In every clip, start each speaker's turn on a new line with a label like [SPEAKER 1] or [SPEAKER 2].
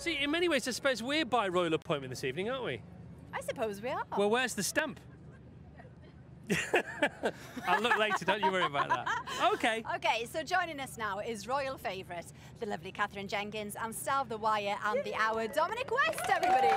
[SPEAKER 1] See, in many ways, I suppose we're by royal appointment this evening, aren't we?
[SPEAKER 2] I suppose we are.
[SPEAKER 1] Well, where's the stamp? I'll look later, don't you worry about that. Okay.
[SPEAKER 2] Okay, so joining us now is royal favourite, the lovely Katherine Jenkins, and star of The Wire and The Hour, Dominic West, everybody.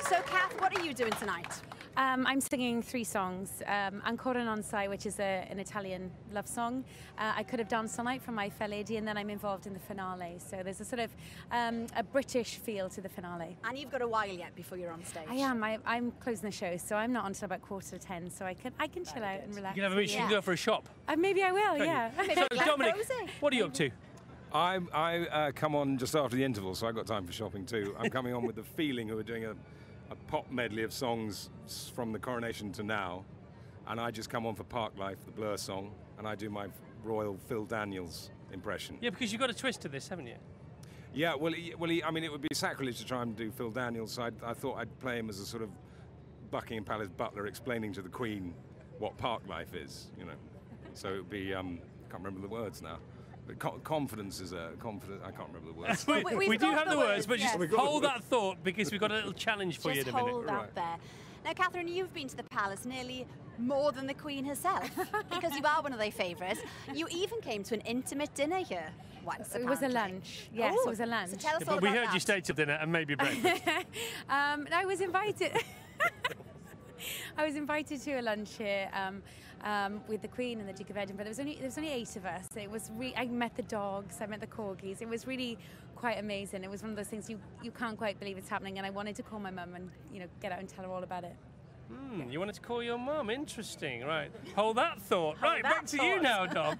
[SPEAKER 2] So, Kath, what are you doing tonight?
[SPEAKER 3] I'm singing 3 songs. Ancora non sai, which is an Italian love song. I could have danced all night for My Fair Lady, and then I'm involved in the finale. So there's a sort of a British feel to the finale.
[SPEAKER 2] And you've got a while yet before you're on stage.
[SPEAKER 3] I am. I'm closing the show, so I'm not until about 9:45, so I can chill out and relax.
[SPEAKER 1] You can have a meet. You can go for a shop.
[SPEAKER 3] Maybe I will. Yeah.
[SPEAKER 1] So, Dominic, what are you up to?
[SPEAKER 4] I come on just after the interval, so I've got time for shopping too. I'm coming on with The Feeling, who are doing a pop medley of songs from the coronation to now, and I just come on for Park Life, the Blur song, and I do my royal Phil Daniels impression.
[SPEAKER 1] Yeah, because you've got a twist to this, haven't you?
[SPEAKER 4] Yeah, I mean, it would be sacrilege to try and do Phil Daniels, so I thought I'd play him as a sort of Buckingham Palace butler explaining to the Queen what Park Life is, you know. So it would be, I can't remember the words now. But confidence is a confidence. I can't remember the words.
[SPEAKER 1] we do have the words, but just hold that thought because we've got a little challenge for you in a minute.
[SPEAKER 2] Just hold that there. Now, Katherine, you've been to the palace nearly more than the Queen herself because you are one of their favourites. You even came to an intimate dinner here once.
[SPEAKER 3] It was a lunch. Yes, it was a lunch.
[SPEAKER 2] So tell us all
[SPEAKER 1] but we
[SPEAKER 2] about
[SPEAKER 1] heard
[SPEAKER 2] that.
[SPEAKER 1] you stay till dinner and maybe breakfast.
[SPEAKER 3] I was invited. I was invited to a lunch here with the Queen and the Duke of Edinburgh. There was only 8 of us. It was I met the dogs, I met the corgis. It was really quite amazing. It was one of those things you can't quite believe it's happening. And I wanted to call my mum and get out and tell her all about it.
[SPEAKER 1] You wanted to call your mum? Interesting. Right. Hold that thought. Right, back to you now, Dom.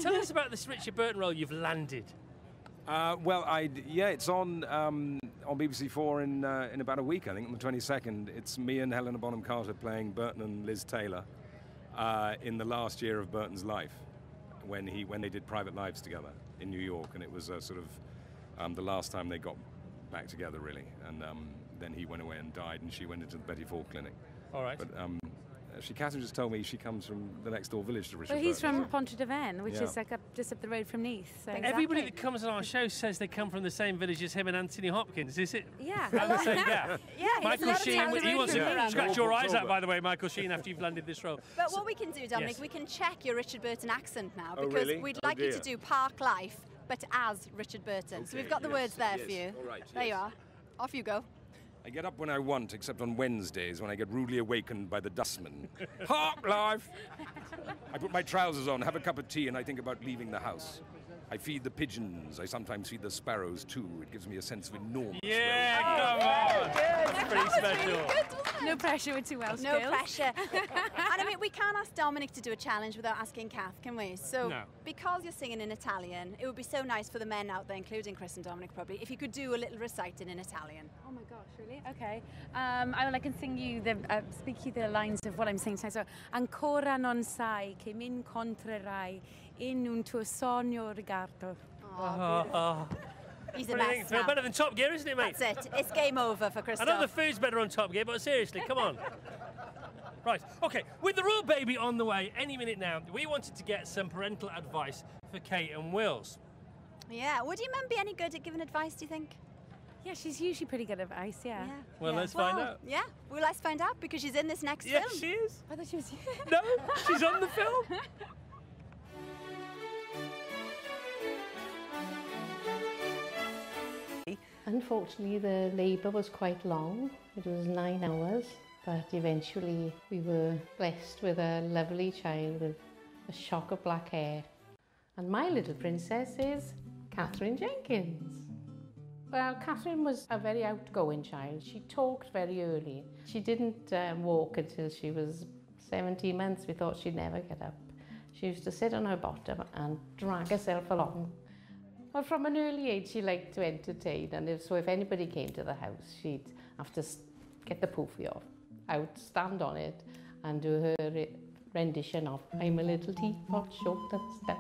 [SPEAKER 1] Tell us about this Richard Burton role you've landed.
[SPEAKER 4] It's on BBC4 in about a week, I think, on the 22nd. It's me and Helena Bonham Carter playing Burton and Liz Taylor in the last year of Burton's life, when they did Private Lives together in New York, and it was sort of the last time they got back together, really. And then he went away and died, and she went into the Betty Ford Clinic.
[SPEAKER 1] All right.
[SPEAKER 4] But Katherine just told me she comes from the next door village to Richard.
[SPEAKER 3] Well, he's
[SPEAKER 4] Burton.
[SPEAKER 3] from Pontrhydyfen, which is like just up the road from Neath. So
[SPEAKER 1] Everybody that comes on our show says they come from the same village as him and Anthony Hopkins. Is it?
[SPEAKER 3] Yeah.
[SPEAKER 1] The same gap?
[SPEAKER 2] Yeah,
[SPEAKER 1] Michael Sheen, he wants to
[SPEAKER 2] Yeah.
[SPEAKER 1] scratch your eyes out, by the way, Michael Sheen, after you've landed this role.
[SPEAKER 2] But what we can do, Dominic,
[SPEAKER 1] Yes.
[SPEAKER 2] we can check your Richard Burton accent now,
[SPEAKER 4] Oh,
[SPEAKER 2] because
[SPEAKER 4] really?
[SPEAKER 2] we'd
[SPEAKER 4] Oh,
[SPEAKER 2] like you
[SPEAKER 4] dear.
[SPEAKER 2] to do Park Life, but as Richard Burton. So we've got the words there for you.
[SPEAKER 4] All right,
[SPEAKER 2] There you
[SPEAKER 4] yes.
[SPEAKER 2] are. Off you go.
[SPEAKER 4] I get up when I want, except on Wednesdays when I get rudely awakened by the dustman. Park Life! I put my trousers on, have a cup of tea, and I think about leaving the house. I feed the pigeons. I sometimes feed the sparrows too. It gives me a sense of enormous
[SPEAKER 1] Yeah, come on. That's pretty special.
[SPEAKER 3] No pressure with 2 Welsh
[SPEAKER 2] No
[SPEAKER 3] girls.
[SPEAKER 2] pressure. And I mean, we can't ask Dominic to do a challenge without asking Kath, can we? So,
[SPEAKER 1] No.
[SPEAKER 2] because you're singing in Italian, it would be so nice for the men out there, including Chris and Dominic probably, if you could do a little reciting in Italian.
[SPEAKER 3] Oh my gosh, really? Okay. I can sing you speak you the lines of what I'm singing tonight. So, ancora non sai che mi incontrerai in un tuo sogno rigardo.
[SPEAKER 2] He's a mess
[SPEAKER 1] Feel
[SPEAKER 2] now.
[SPEAKER 1] better than Top Gear, isn't it, mate?
[SPEAKER 2] That's it. It's game over for
[SPEAKER 1] I
[SPEAKER 2] Christoph.
[SPEAKER 1] know the food's better on Top Gear, but seriously, come on. Right, okay, with the royal baby on the way any minute now, we wanted to get some parental advice for Kate and Wills.
[SPEAKER 2] Yeah. Would your mum be any good at giving advice, do you think?
[SPEAKER 3] Yeah, she's usually pretty good at advice, yeah.
[SPEAKER 1] Well, let's find out.
[SPEAKER 2] Yeah. Well, let's find out, because she's in this next
[SPEAKER 1] Yes,
[SPEAKER 2] film.
[SPEAKER 1] she is.
[SPEAKER 3] I thought she was
[SPEAKER 1] No, she's on the film.
[SPEAKER 5] Unfortunately, the labour was quite long. It was 9 hours, but eventually we were blessed with a lovely child with a shock of black hair. And my little princess is Katherine Jenkins. Well, Katherine was a very outgoing child. She talked very early. She didn't walk until she was 17 months. We thought she'd never get up. She used to sit on her bottom and drag herself along. Well, from an early age, she liked to entertain, and so if anybody came to the house, she'd have to get the poofy off, out, stand on it, and do her rendition of I'm a little teapot, short and stout.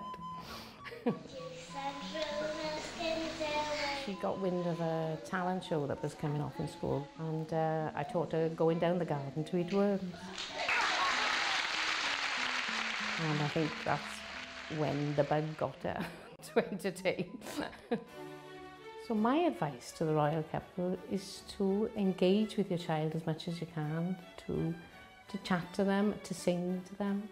[SPEAKER 5] She got wind of a talent show that was coming off in school, and I taught her going down the garden to eat worms. And I think that's when the bug got her to entertain. So my advice to the royal couple is to engage with your child as much as you can, to chat to them, to sing to them.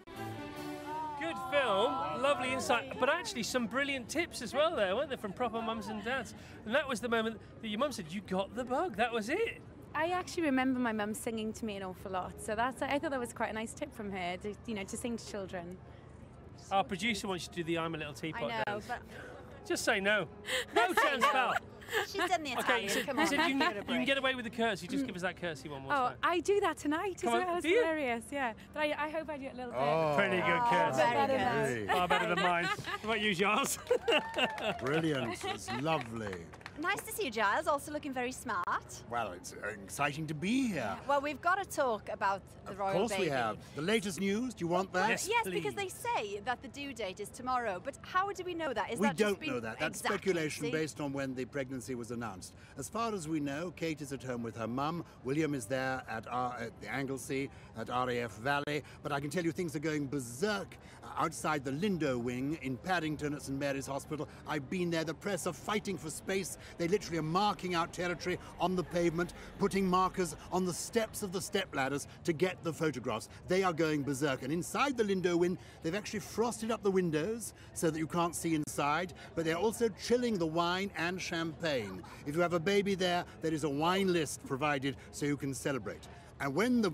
[SPEAKER 1] Good film, lovely insight, but actually some brilliant tips as well there, weren't there, from proper mums and dads? And that was the moment that your mum said, you got the bug, that was it.
[SPEAKER 3] I actually remember my mum singing to me an awful lot, so I thought that was quite a nice tip from her, to sing to children.
[SPEAKER 1] Our producer wants you to do the I'm a Little Teapot
[SPEAKER 2] I know,
[SPEAKER 1] dance.
[SPEAKER 2] but
[SPEAKER 1] Just say no. No chance, pal.
[SPEAKER 2] she's done the
[SPEAKER 1] Okay,
[SPEAKER 2] Italian.
[SPEAKER 1] so,
[SPEAKER 2] Come on,
[SPEAKER 1] so you,
[SPEAKER 2] give it a
[SPEAKER 1] you can
[SPEAKER 2] break.
[SPEAKER 1] get away with the curtsy. Just give us that curtsy one more
[SPEAKER 3] Oh,
[SPEAKER 1] time.
[SPEAKER 3] I do that tonight as
[SPEAKER 1] Come on,
[SPEAKER 3] well. That's
[SPEAKER 1] do you?
[SPEAKER 3] hilarious, yeah. But I hope I do it a little bit.
[SPEAKER 1] Pretty good curtsy.
[SPEAKER 2] very
[SPEAKER 3] Better
[SPEAKER 2] good.
[SPEAKER 3] now.
[SPEAKER 6] Really?
[SPEAKER 1] Far better than mine. What about you, Giles?
[SPEAKER 6] Brilliant. It's lovely.
[SPEAKER 2] Nice to see you, Giles. Also looking very smart.
[SPEAKER 6] Well, it's exciting to be here.
[SPEAKER 2] Well, we've got to talk about the royal
[SPEAKER 6] Of course
[SPEAKER 2] baby.
[SPEAKER 6] we have. The latest news, do you want that?
[SPEAKER 1] Yes,
[SPEAKER 2] Yes,
[SPEAKER 1] please.
[SPEAKER 2] because they say that the due date is tomorrow. But how do we know that? Is
[SPEAKER 6] We
[SPEAKER 2] that just
[SPEAKER 6] don't
[SPEAKER 2] been...
[SPEAKER 6] know that. That's
[SPEAKER 2] Exactly,
[SPEAKER 6] speculation
[SPEAKER 2] see?
[SPEAKER 6] based on when the pregnancy was announced. As far as we know, Kate is at home with her mum. William is there at the Anglesey, at RAF Valley. But I can tell you things are going berserk outside the Lindo wing in Paddington at St Mary's Hospital. I've been there. The press are fighting for space. They literally are marking out territory on the pavement, putting markers on the steps of the step ladders to get the photographs. They are going berserk. And inside the Lindo wing, they've actually frosted up the windows so that you can't see inside, but they're also chilling the wine and champagne. If you have a baby there, there is a wine list provided so you can celebrate. And when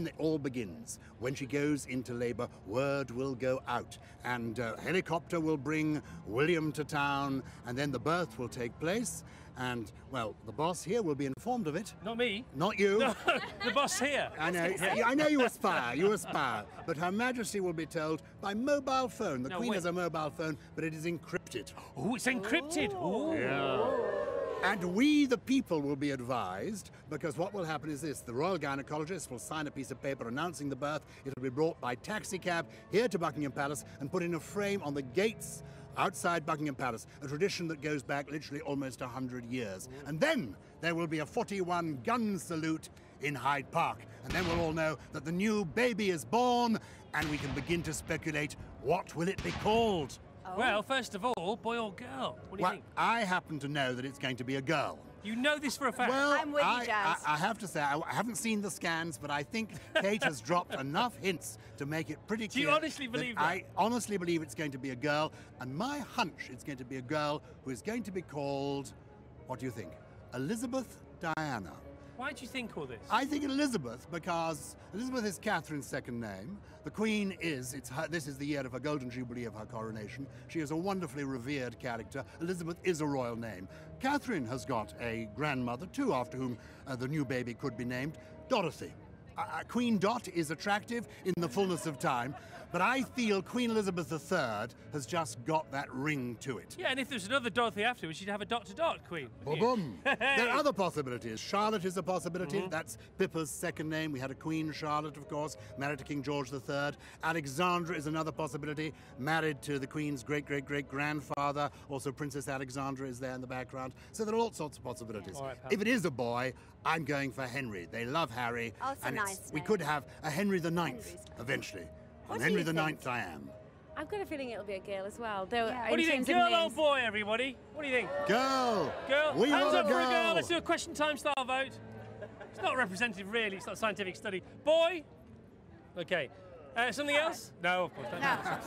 [SPEAKER 6] it all begins, when she goes into labour, word will go out, and a helicopter will bring William to town, and then the birth will take place, and, well, the boss here will be informed of it.
[SPEAKER 1] Not me.
[SPEAKER 6] Not you.
[SPEAKER 1] No, the boss here.
[SPEAKER 6] I know you aspire, but Her Majesty will be told by mobile phone. The
[SPEAKER 1] No,
[SPEAKER 6] Queen
[SPEAKER 1] wait.
[SPEAKER 6] has a mobile phone, but it is encrypted.
[SPEAKER 1] Oh, it's encrypted. Ooh.
[SPEAKER 6] And we, the people, will be advised, because what will happen is this. The royal gynecologist will sign a piece of paper announcing the birth. It'll be brought by taxicab here to Buckingham Palace and put in a frame on the gates outside Buckingham Palace, a tradition that goes back literally almost 100 years. And then there will be a 41-gun salute in Hyde Park. And then we'll all know that the new baby is born, and we can begin to speculate, what will it be called?
[SPEAKER 1] Well, first of all, boy or girl? What do you
[SPEAKER 6] Well,
[SPEAKER 1] think?
[SPEAKER 6] I happen to know that it's going to be a girl.
[SPEAKER 1] You know this for a fact.
[SPEAKER 6] Well,
[SPEAKER 2] I'm with you, Jazz.
[SPEAKER 6] I have to say, I haven't seen the scans, but I think Kate has dropped enough hints to make it pretty
[SPEAKER 1] Do you
[SPEAKER 6] clear.
[SPEAKER 1] honestly believe that?
[SPEAKER 6] I honestly believe it's going to be a girl, and my hunch it's going to be a girl who is going to be called, what do you think? Elizabeth Diana.
[SPEAKER 1] Why do you think all this?
[SPEAKER 6] I think Elizabeth because Elizabeth is Catherine's second name. The Queen is, this is the year of her golden jubilee of her coronation. She is a wonderfully revered character. Elizabeth is a royal name. Catherine has got a grandmother too, after whom the new baby could be named, Dorothy. Queen Dot is attractive in the fullness of time, but I feel Queen Elizabeth III has just got that ring to it.
[SPEAKER 1] Yeah, and if there's another Dorothy afterwards, you'd have a dot-to-dot queen. wouldn't you?
[SPEAKER 6] Boom. There are other possibilities. Charlotte is a possibility. That's Pippa's second name. We had a Queen Charlotte, of course, married to King George III. Alexandra is another possibility, married to the Queen's great-great-great-grandfather. Also, Princess Alexandra is there in the background. So there are all sorts of possibilities.
[SPEAKER 1] All right, pal.
[SPEAKER 6] If it is a boy, I'm going for Henry. They love Harry.
[SPEAKER 2] Oh, it's a
[SPEAKER 6] and
[SPEAKER 2] nice
[SPEAKER 6] we
[SPEAKER 2] name.
[SPEAKER 6] could have a Henry IX
[SPEAKER 2] Henry's-
[SPEAKER 6] eventually.
[SPEAKER 2] What
[SPEAKER 6] And
[SPEAKER 2] do
[SPEAKER 6] Henry
[SPEAKER 2] you
[SPEAKER 6] IX
[SPEAKER 2] think?
[SPEAKER 6] I am.
[SPEAKER 3] I've got a feeling it'll be a girl as well. Though,
[SPEAKER 2] Yeah.
[SPEAKER 1] What do you think?
[SPEAKER 3] in terms of
[SPEAKER 1] Girl or
[SPEAKER 3] names-
[SPEAKER 1] boy, everybody? What do you think?
[SPEAKER 6] Girl!
[SPEAKER 1] Girl?
[SPEAKER 6] We
[SPEAKER 1] Hands
[SPEAKER 6] want
[SPEAKER 1] up
[SPEAKER 6] a
[SPEAKER 1] for a girl.
[SPEAKER 6] girl!
[SPEAKER 1] Let's do a question time style vote. It's not representative, really. It's not a scientific study. Boy? Okay. Something else? No, of course not.
[SPEAKER 2] No.